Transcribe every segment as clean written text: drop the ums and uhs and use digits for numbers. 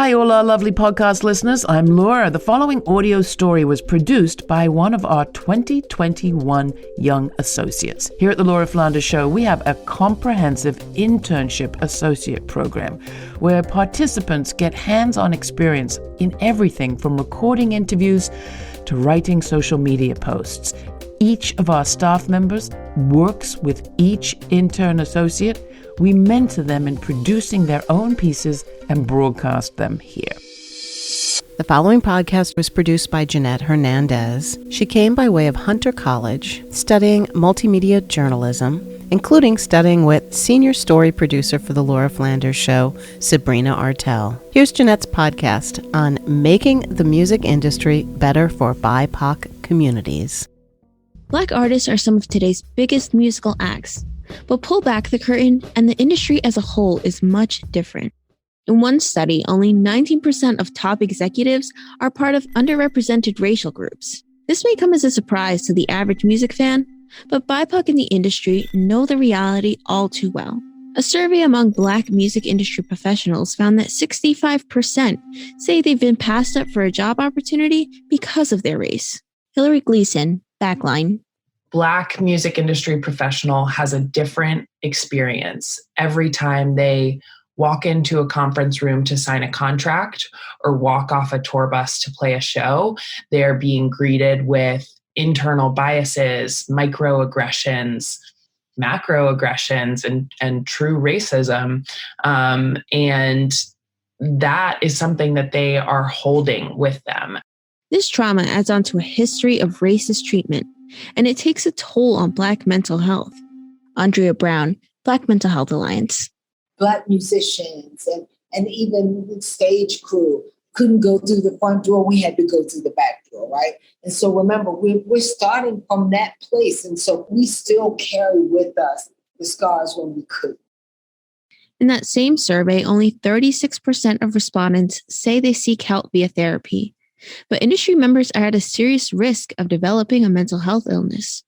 Hi, all our lovely podcast listeners. I'm Laura. The following audio story was produced by one of our 2021 young associates. Here at the Laura Flanders Show, we have a comprehensive internship associate program where participants get hands-on experience in everything from recording interviews to writing social media posts. Each of our staff members works with each intern associate. We mentor them in producing their own pieces and broadcast them here. The following podcast was produced by Janet Hernandez. She came by way of Hunter College, studying multimedia journalism, including studying with senior story producer for the Laura Flanders Show, Sabrina Artel. Here's Janet's podcast on making the music industry better for BIPOC communities. Black artists are some of today's biggest musical acts, but pull back the curtain and the industry as a whole is much different. In one study, only 19% of top executives are part of underrepresented racial groups. This may come as a surprise to the average music fan, but BIPOC in the industry know the reality all too well. A survey among Black music industry professionals found that 65% say they've been passed up for a job opportunity because of their race. Hillary Gleason, Backline. Black music industry professional has a different experience every time they walk into a conference room to sign a contract or walk off a tour bus to play a show. They're being greeted with internal biases, microaggressions, macroaggressions, and true racism. And that is something that they are holding with them. This trauma adds on to a history of racist treatment, and it takes a toll on Black mental health. Andrea Brown, Black Mental Health Alliance. Black musicians and even the stage crew couldn't go through the front door. We had to go through the back door, right? And so remember, we're starting from that place. And so we still carry with us the scars when we could. In that same survey, only 36% of respondents say they seek help via therapy. But industry members are at a serious risk of developing a mental health illness.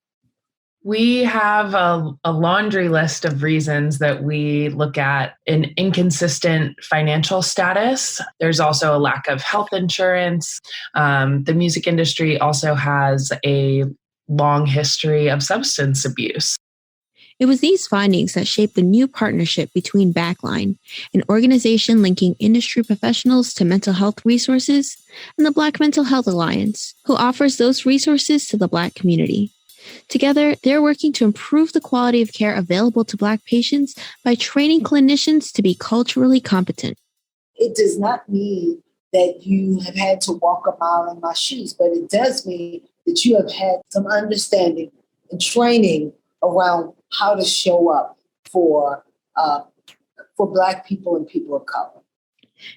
We have a laundry list of reasons that we look at: an inconsistent financial status. There's also a lack of health insurance. The music industry also has a long history of substance abuse. It was these findings that shaped the new partnership between Backline, an organization linking industry professionals to mental health resources, and the Black Mental Health Alliance, who offers those resources to the Black community. Together, they're working to improve the quality of care available to Black patients by training clinicians to be culturally competent. It does not mean that you have had to walk a mile in my shoes, but it does mean that you have had some understanding and training around how to show up for Black people and people of color.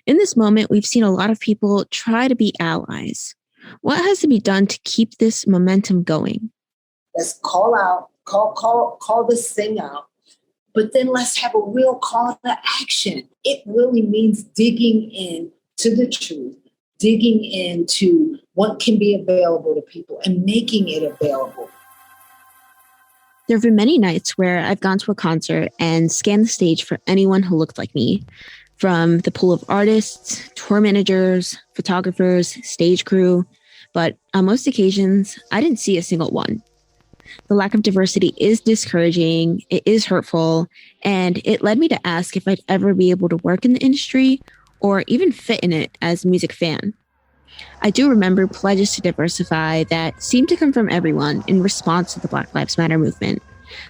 In this moment, we've seen a lot of people try to be allies. What has to be done to keep this momentum going? Let's call this thing out, but then let's have a real call to action. It really means digging into the truth, digging into what can be available to people and making it available. There have been many nights where I've gone to a concert and scanned the stage for anyone who looked like me, from the pool of artists, tour managers, photographers, stage crew, but on most occasions, I didn't see a single one. The lack of diversity is discouraging, it is hurtful, and it led me to ask if I'd ever be able to work in the industry or even fit in it as a music fan. I do remember pledges to diversify that seemed to come from everyone in response to the Black Lives Matter movement.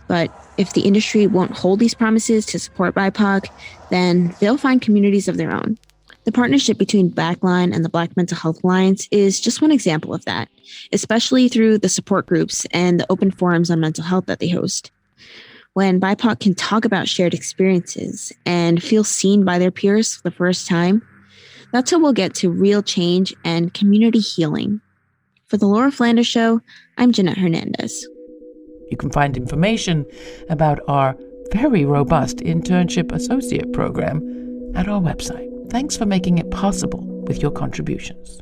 But if the industry won't hold these promises to support BIPOC, then they'll find communities of their own. The partnership between Backline and the Black Mental Health Alliance is just one example of that, especially through the support groups and the open forums on mental health that they host. When BIPOC can talk about shared experiences and feel seen by their peers for the first time, that's how we'll get to real change and community healing. For the Laura Flanders Show, I'm Janet Hernandez. You can find information about our very robust internship associate program at our website. Thanks for making it possible with your contributions.